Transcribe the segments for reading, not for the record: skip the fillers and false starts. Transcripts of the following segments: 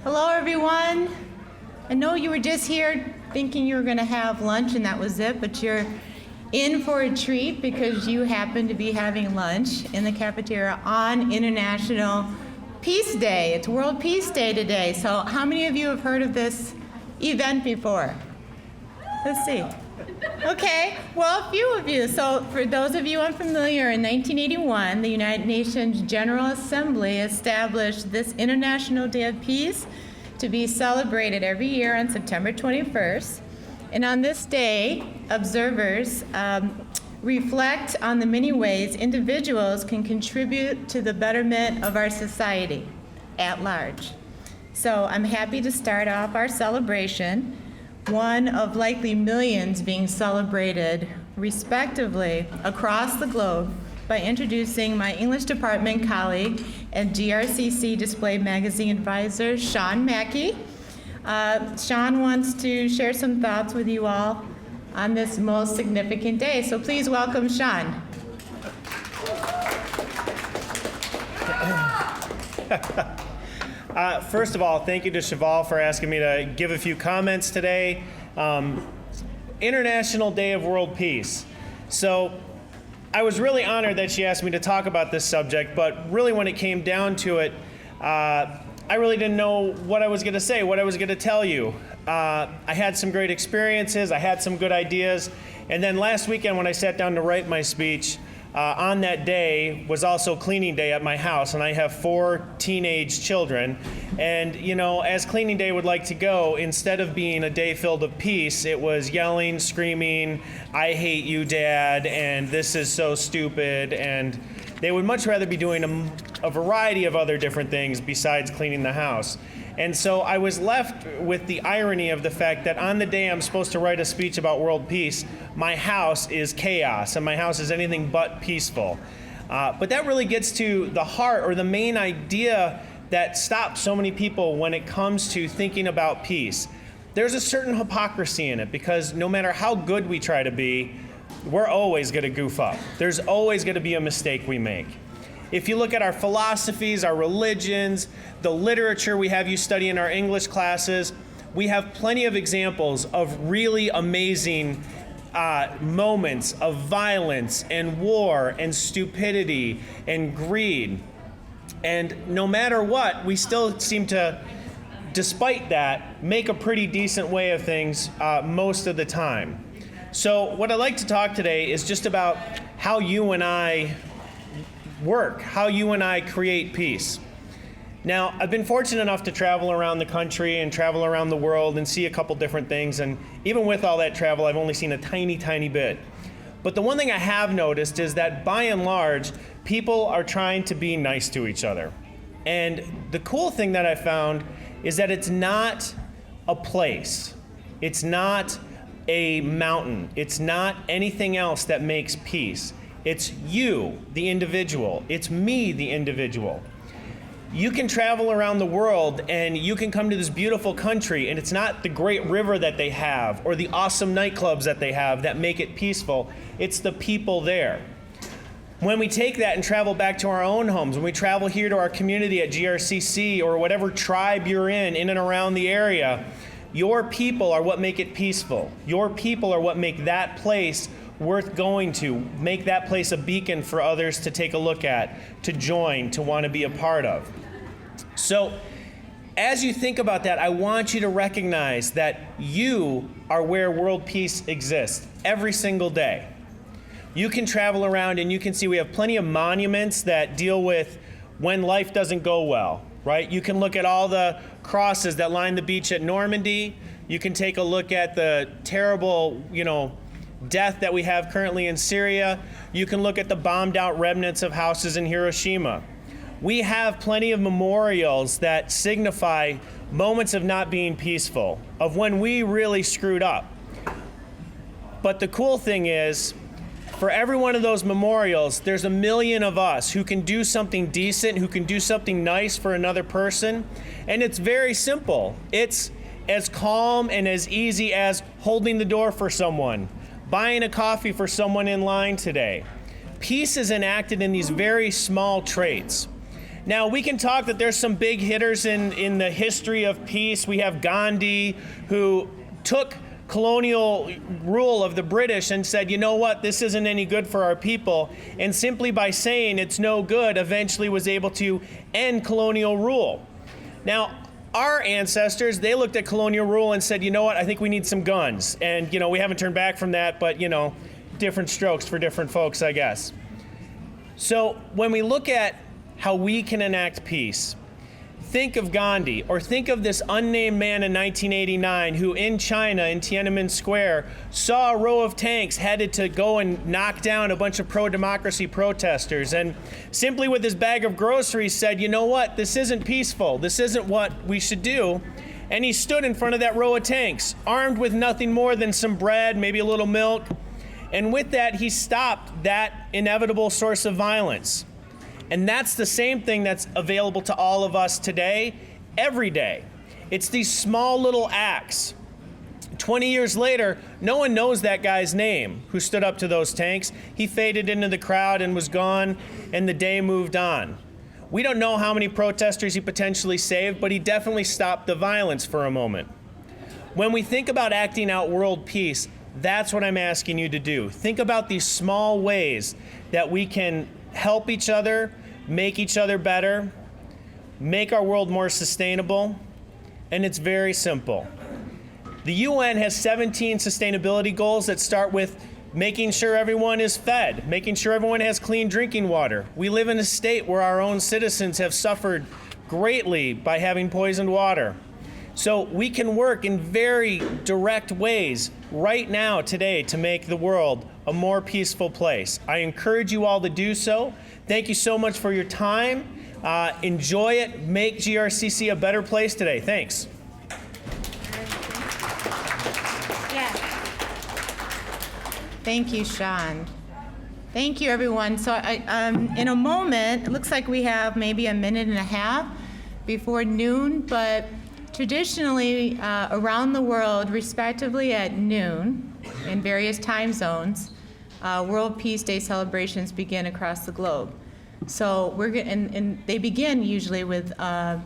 Hello, everyone. I know you were just here thinking you were going to have lunch and that was it, but you're in for a treat because you happen to be having lunch in the cafeteria on International Peace Day. It's World Peace Day today. So how many of you have heard of this event before? Let's see. Okay, well, a few of you. So for those of you unfamiliar, in 1981, the United Nations General Assembly established this International Day of Peace to be celebrated every year on September 21st. And on this day, observers reflect on the many ways individuals can contribute to the betterment of our society at large. So I'm happy to start off our celebration, one of likely millions being celebrated respectively across the globe, by introducing my English department colleague and GRCC Display Magazine advisor, Sean Mackey. Sean wants to share some thoughts with you all on this most significant day. So please welcome Sean. First of all, thank you to Cheval for asking me to give a few comments today. International Day of World Peace. So I was really honored that she asked me to talk about this subject, but really when it came down to it, I really didn't know what I was going to say, what I was going to tell you. I had some great experiences, I had some good ideas, and then last weekend when I sat down to write my speech, on that day was also cleaning day at my house, and I have 4 teenage children. And, you know, as cleaning day would like to go, instead of being a day filled with peace, it was yelling, screaming, "I hate you, Dad," and "this is so stupid," and they would much rather be doing a variety of other different things besides cleaning the house. And so I was left with the irony of the fact that on the day I'm supposed to write a speech about world peace, my house is chaos, and my house is anything but peaceful. But that really gets to the heart, or the main idea that stops so many people when it comes to thinking about peace. There's a certain hypocrisy in it, because no matter how good we try to be, we're always going to goof up. There's always going to be a mistake we make. If you look at our philosophies, our religions, the literature we have you study in our English classes, we have plenty of examples of really amazing moments of violence and war and stupidity and greed. And no matter what, we still seem to, despite that, make a pretty decent way of things most of the time. So what I'd like to talk today is just about how you and I work, how you and I create peace. Now, I've been fortunate enough to travel around the country and travel around the world and see a couple different things, and even with all that travel, I've only seen a tiny, tiny bit. But the one thing I have noticed is that by and large, people are trying to be nice to each other. And the cool thing that I found is that it's not a place. It's not a mountain. It's not anything else that makes peace. It's you, the individual. It's me, the individual. You can travel around the world and you can come to this beautiful country, and it's not the great river that they have or the awesome nightclubs that they have that make it peaceful. It's the people there. When we take that and travel back to our own homes, when we travel here to our community at GRCC or whatever tribe you're in and around the area, your people are what make it peaceful. Your people are what make that place worth going to, make that place a beacon for others to take a look at, to join, to want to be a part of. So as you think about that, I want you to recognize that you are where world peace exists every single day. You can travel around and you can see we have plenty of monuments that deal with when life doesn't go well, right? You can look at all the crosses that line the beach at Normandy. You can take a look at the terrible, death that we have currently in Syria. You can look at the bombed out remnants of houses in Hiroshima. We have plenty of memorials that signify moments of not being peaceful, of when we really screwed up. But the cool thing is, for every one of those memorials, there's a million of us who can do something decent, who can do something nice for another person. And it's very simple. It's as calm and as easy as holding the door for someone, buying a coffee for someone in line today. Peace is enacted in these very small traits. Now, we can talk that there's some big hitters in the history of peace. We have Gandhi, who took colonial rule of the British and said, you know what, this isn't any good for our people, and simply by saying it's no good, eventually was able to end colonial rule. Now, our ancestors, they looked at colonial rule and said, you know what, I think we need some guns. And, we haven't turned back from that, but, different strokes for different folks, I guess. So when we look at how we can enact peace, think of Gandhi, or think of this unnamed man in 1989 who in China, in Tiananmen Square, saw a row of tanks headed to go and knock down a bunch of pro-democracy protesters, and simply with his bag of groceries said, you know what, this isn't peaceful, this isn't what we should do. And he stood in front of that row of tanks, armed with nothing more than some bread, maybe a little milk, and with that, he stopped that inevitable source of violence. And that's the same thing that's available to all of us today, every day. It's these small little acts. 20 years later, no one knows that guy's name who stood up to those tanks. He faded into the crowd and was gone, and the day moved on. We don't know how many protesters he potentially saved, but he definitely stopped the violence for a moment. When we think about acting out world peace, that's what I'm asking you to do. Think about these small ways that we can help each other, make each other better, make our world more sustainable, and it's very simple. The UN has 17 sustainability goals that start with making sure everyone is fed, making sure everyone has clean drinking water. We live in a state where our own citizens have suffered greatly by having poisoned water. So we can work in very direct ways right now, today, to make the world a more peaceful place. I encourage you all to do so. Thank you so much for your time. Enjoy it. Make GRCC a better place today. Thanks. Thank you, Sean. Thank you, everyone. So in a moment, it looks like we have maybe a minute and a half before noon, but traditionally around the world, respectively at noon, in various time zones, World Peace Day celebrations begin across the globe. So and they begin usually with a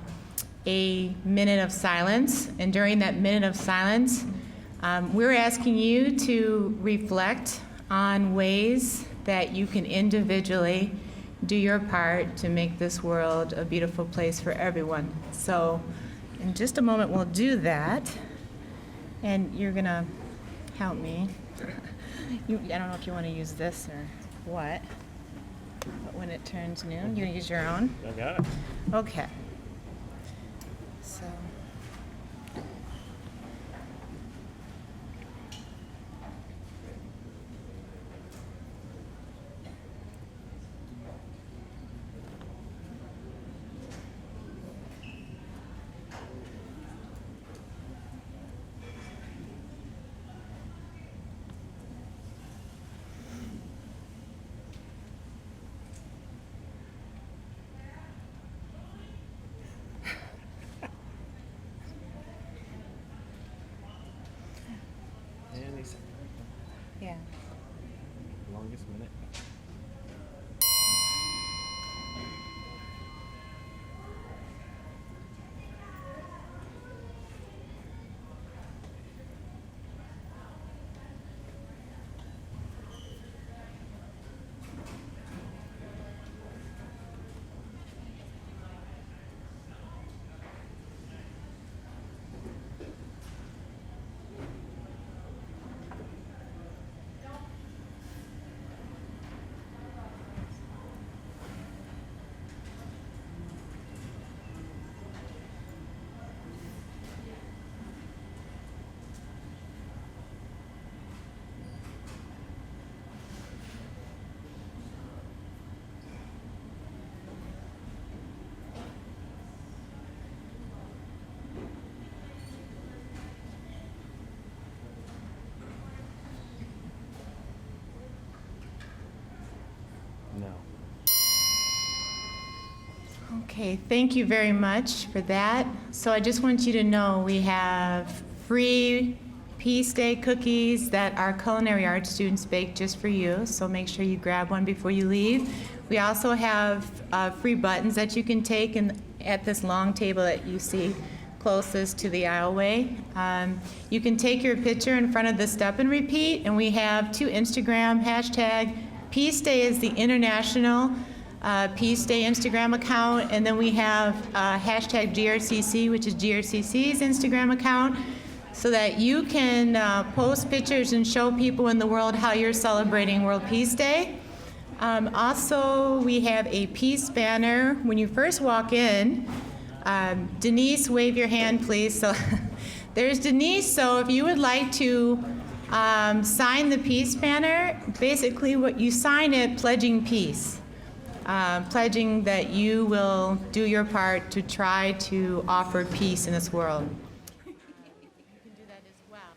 minute of silence, and during that minute of silence, we're asking you to reflect on ways that you can individually do your part to make this world a beautiful place for everyone. So in just a moment, we'll do that, and you're gonna help me. I don't know if you want to use this or what, but when it turns noon, you use your own? I got it. Okay. So. Yeah. Longest minute. No. Okay, thank you very much for that. So I just want you to know we have free Peace Day cookies that our culinary arts students baked just for you. So make sure you grab one before you leave. We also have free buttons that you can take at this long table that you see closest to the aisleway. You can take your picture in front of the step and repeat, and we have 2 Instagram hashtag. Peace Day is the international Peace Day Instagram account, and then we have hashtag GRCC, which is GRCC's Instagram account, so that you can post pictures and show people in the world how you're celebrating World Peace Day. Also, we have a peace banner. When you first walk in, Denise, wave your hand, please. So there's Denise. So if you would like to sign the peace banner, basically what you sign it pledging peace, pledging that you will do your part to try to offer peace in this world. You can do that as well.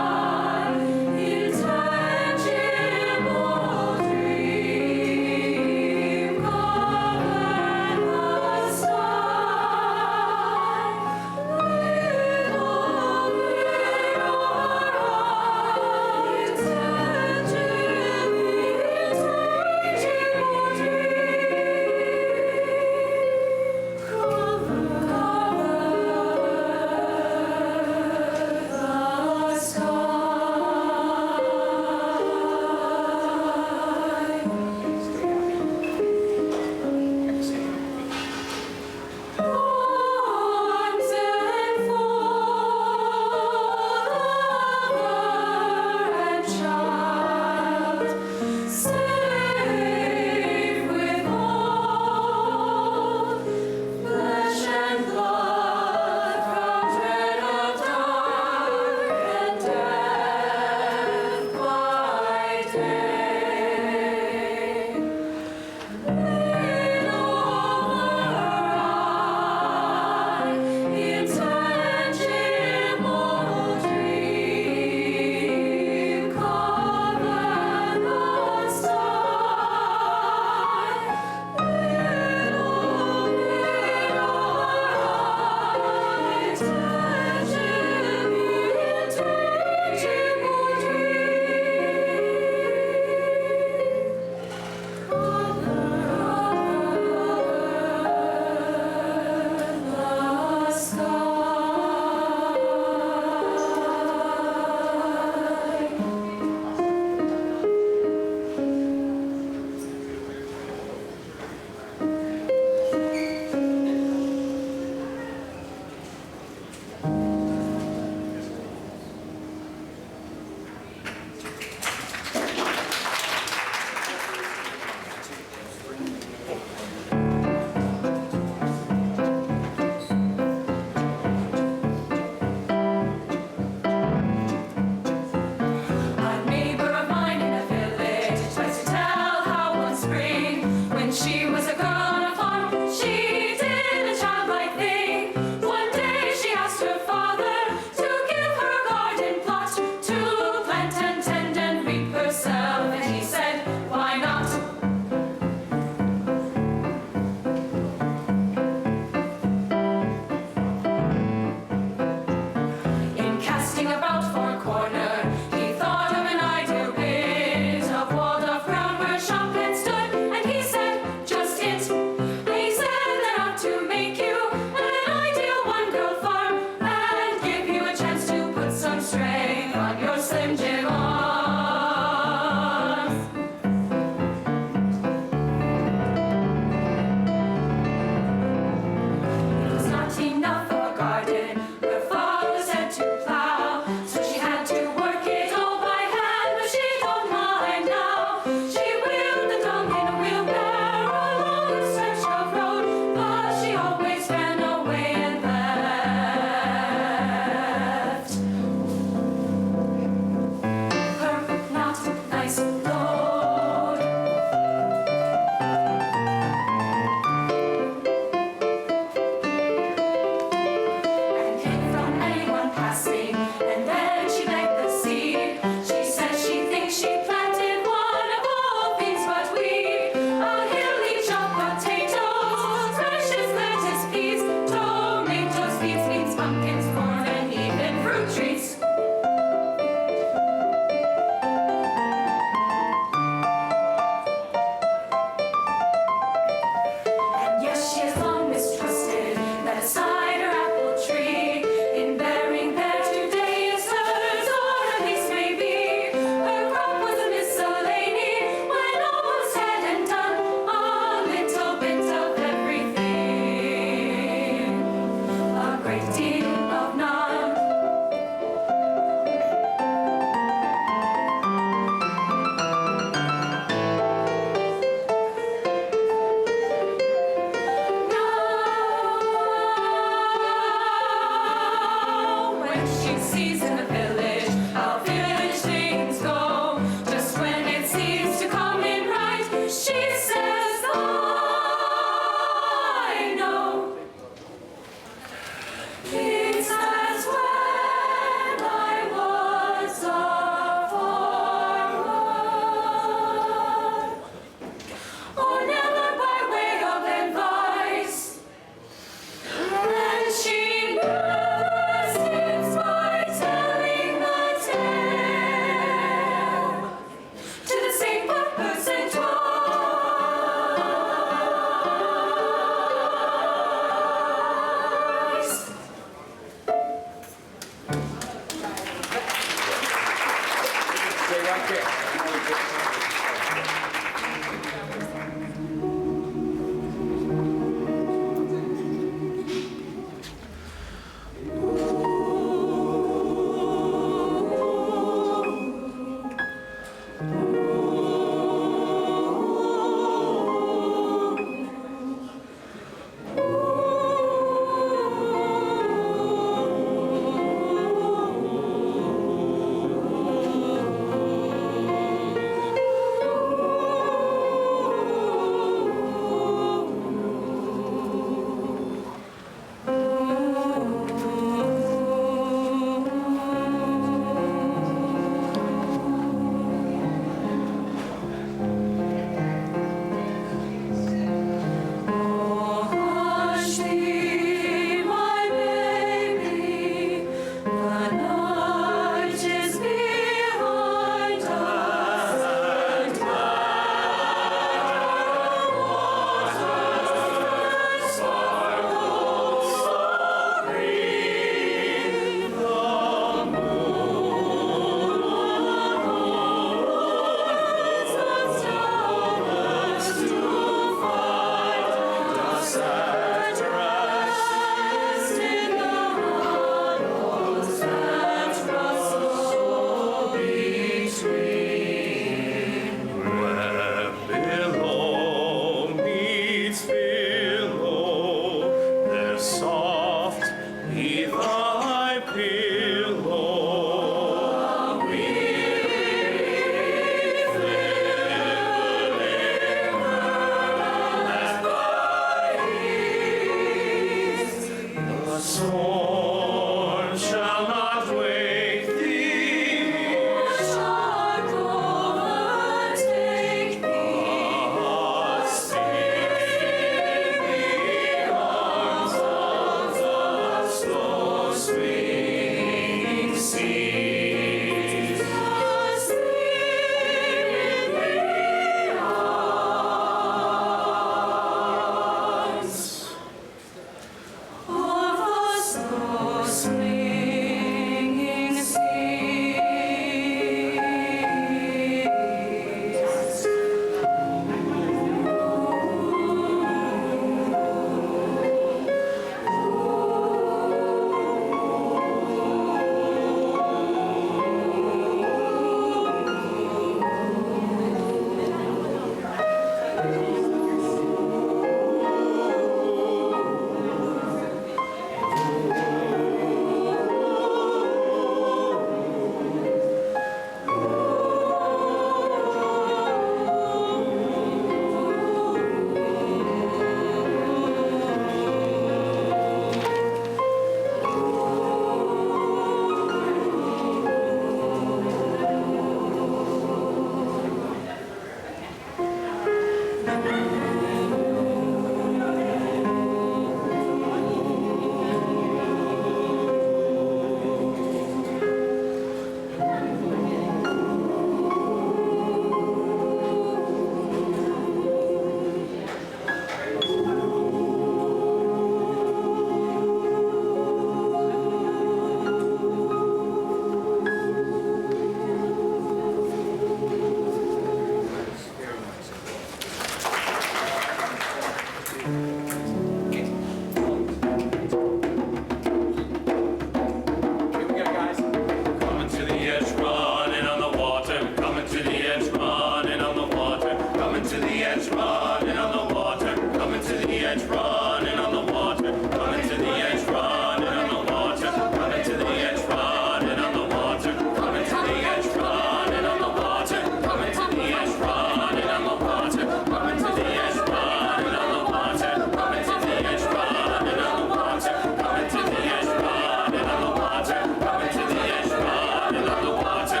edge, running on the water. Coming to the edge, running on the water. Coming to the edge, running on the water. Coming to the edge, running on the water. Coming to the edge, running on the water. Coming to the edge, running on the water. Coming to the edge, running on the water. Coming to the edge, running on the water. Coming to the edge, running on the water.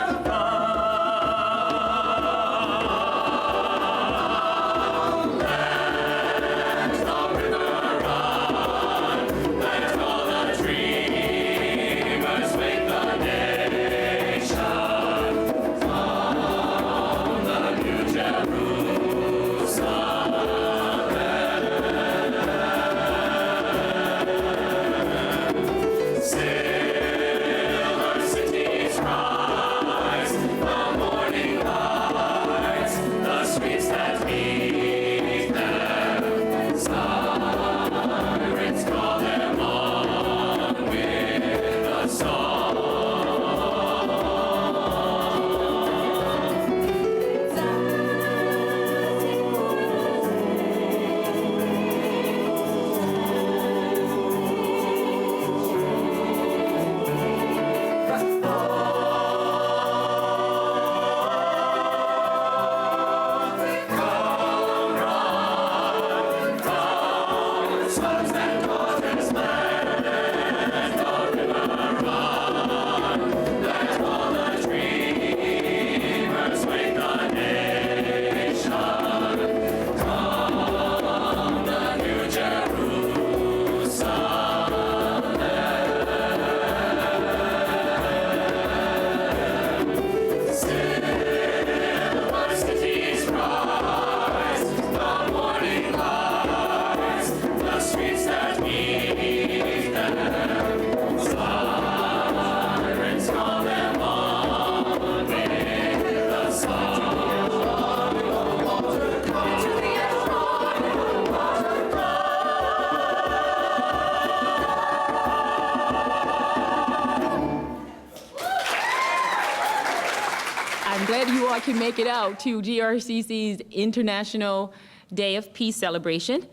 I'm glad you all can make it out to GRCC's International Day of Peace celebration.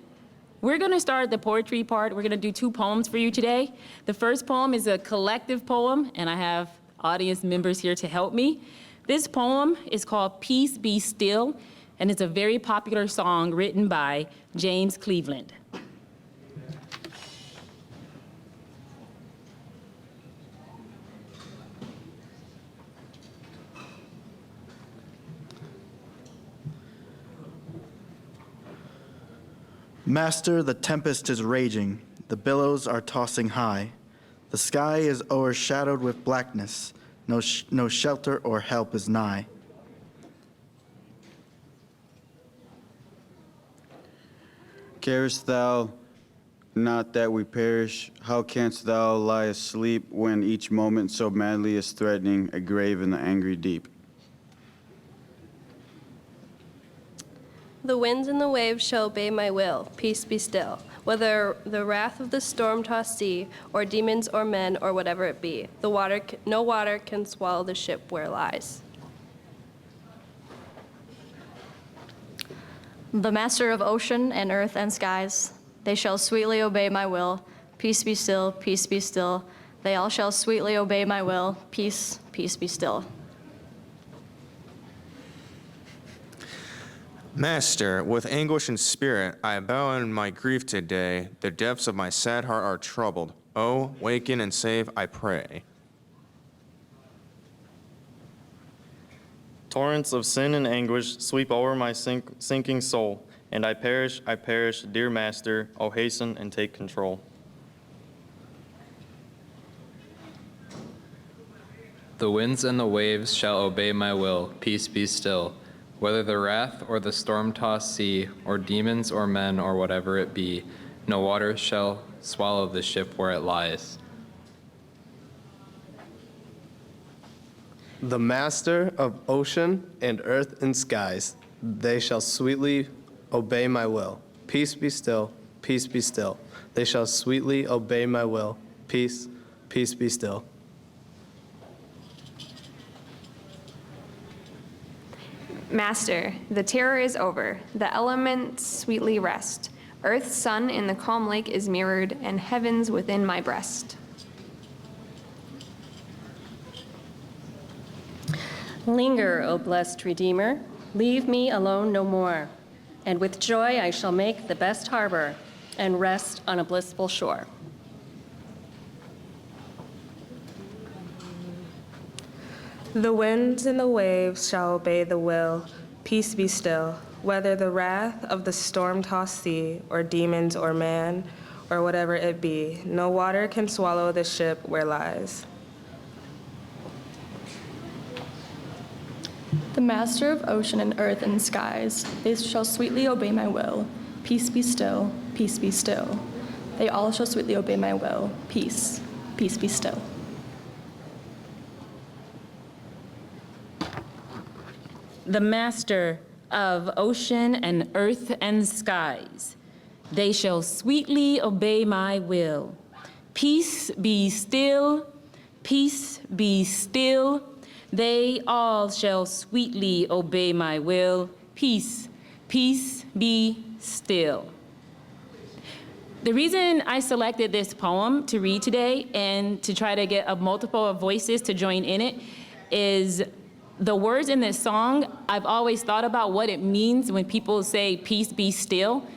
We're going to start the poetry part. We're going to do 2 poems for you today. The first poem is a collective poem, and I have audience members here to help me. This poem is called Peace Be Still, and it's a very popular song written by James Cleveland. Master, the tempest is raging, the billows are tossing high. The sky is o'ershadowed with blackness, no shelter or help is nigh. Carest thou not that we perish? How canst thou lie asleep when each moment so madly is threatening a grave in the angry deep? The winds and the waves shall obey my will, peace be still. Whether the wrath of the storm-tossed sea, or demons or men, or whatever it be, no water can swallow the ship where it lies. The master of ocean and earth and skies, they shall sweetly obey my will. Peace be still, peace be still. They all shall sweetly obey my will. Peace, peace be still. Master, with anguish in spirit, I bow in my grief today. The depths of my sad heart are troubled. Oh, waken and save, I pray. Torrents of sin and anguish sweep over my sinking soul, and I perish, dear Master, oh hasten and take control. The winds and the waves shall obey my will, peace be still. Whether the wrath or the storm-tossed sea, or demons or men or whatever it be, no water shall swallow the ship where it lies. The master of ocean and earth and skies, they shall sweetly obey my will. Peace be still, peace be still. They shall sweetly obey my will. Peace, peace be still. Master, the terror is over. The elements sweetly rest. Earth's sun in the calm lake is mirrored, and heaven's within my breast. Linger, O blessed Redeemer, leave me alone no more, and with joy I shall make the best harbor and rest on a blissful shore. The winds and the waves shall obey the will, peace be still, whether the wrath of the storm-tossed sea, or demons or man, or whatever it be, no water can swallow the ship where lies. The master of ocean and earth and skies, they shall sweetly obey my will. Peace be still, peace be still. They all shall sweetly obey my will. Peace, peace be still. The master of ocean and earth and skies, they shall sweetly obey my will. Peace be still, peace be still. They all shall sweetly obey my will. Peace, peace be still. The reason I selected this poem to read today and to try to get a multiple of voices to join in it is the words in this song. I've always thought about what it means when people say, peace be still.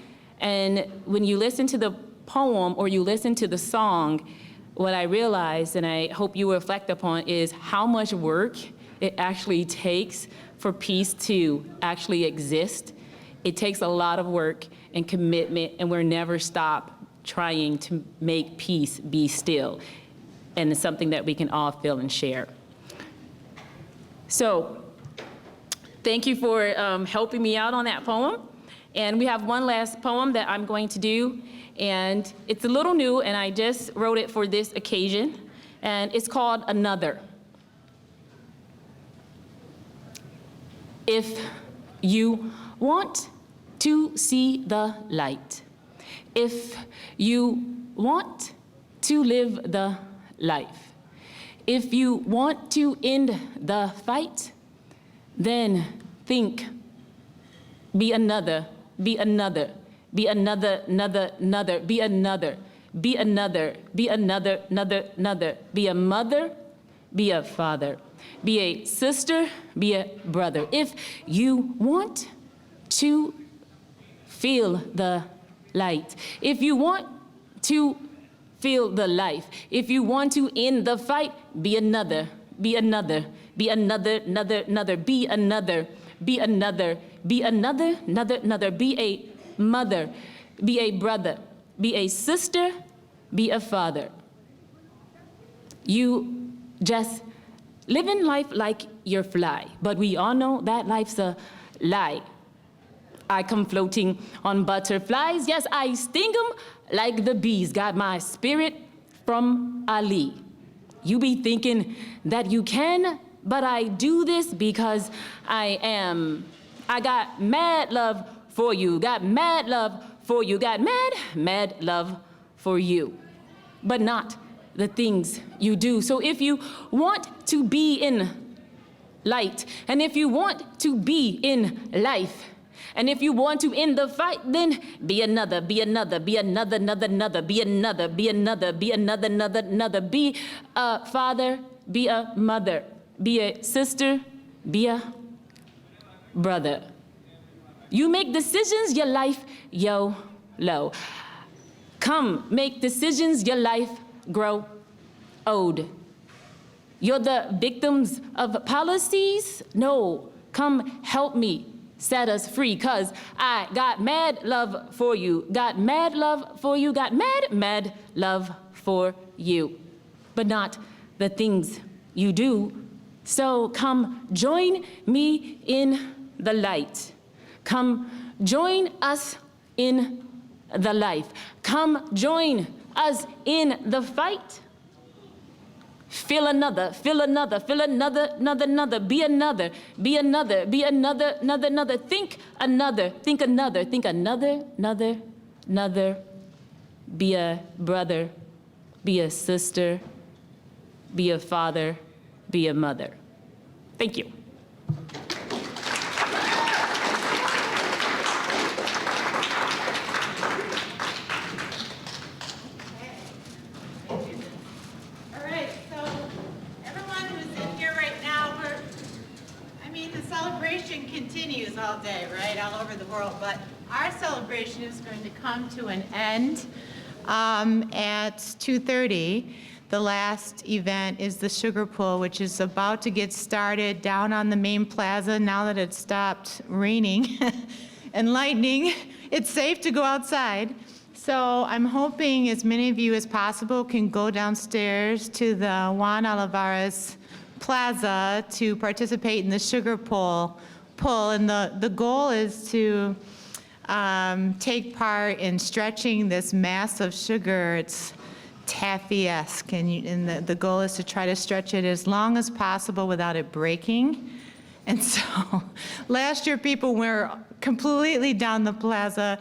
And when you listen to the poem or you listen to the song, what I realized, and I hope you reflect upon, is how much work it actually takes for peace to actually exist. It takes a lot of work and commitment, and we're never stop trying to make peace be still. And it's something that we can all feel and share. So thank you for helping me out on that poem. And we have one last poem that I'm going to do, and it's a little new, and I just wrote it for this occasion, and it's called Another. If you want to see the light, if you want to live the life, if you want to end the fight, then think, be another, be another, be another, another, be another, be another, be another, another, be a mother, be a father, be a sister, be a brother. If you want to feel the light, if you want to feel the life, if you want to end the fight, be another, be another, be another, another, be another, be another, be another, another, be a mother, be a brother, be a sister, be a father. You just living life like you're fly, but we all know that life's a lie. I come floating on butterflies, yes, I sting them like the bees, got my spirit from Ali. You be thinking that you can, but I do this because I got mad love for you, got mad love for you, got mad love for you, but not the things you do. So if you want to be in light, and if you want to be in life, and if you want to end the fight, then be another, be another, be another, another, be another, be another, be another, another, be a father, be a mother, be a sister, be a brother. You make decisions, your life, low. Come, make decisions, your life grow old. You're the victims of policies? No, come help me. Set us free, 'cause I got mad love for you, got mad love for you, got mad love for you, but not the things you do. So come join me in the light. Come join us in the life. Come join us in the fight. Feel another, feel another, feel another, another, be another, be another, be another, another, think another, think another, think another, another, be a brother, be a sister, be a father, be a mother. Thank you. day, right, all over the world. But our celebration is going to come to an end at 2:30. The last event is the Sugar Pull, which is about to get started down on the main plaza now that it's stopped raining and lightning. It's safe to go outside. So I'm hoping as many of you as possible can go downstairs to the Juan Olivares Plaza to participate in the Sugar Pull. And the goal is to take part in stretching this mass of sugar. It's taffy-esque, and the goal is to try to stretch it as long as possible without it breaking. And so last year people were completely down the plaza.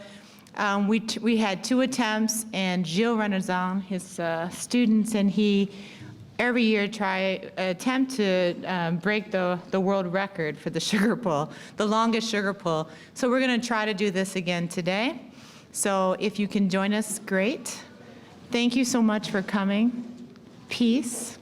We had 2 attempts, and Gilles Renazan, his students, and he every year attempt to break the world record for the sugar pull, the longest sugar pull. So we're going to try to do this again today. So if you can join us, great. Thank you so much for coming. Peace.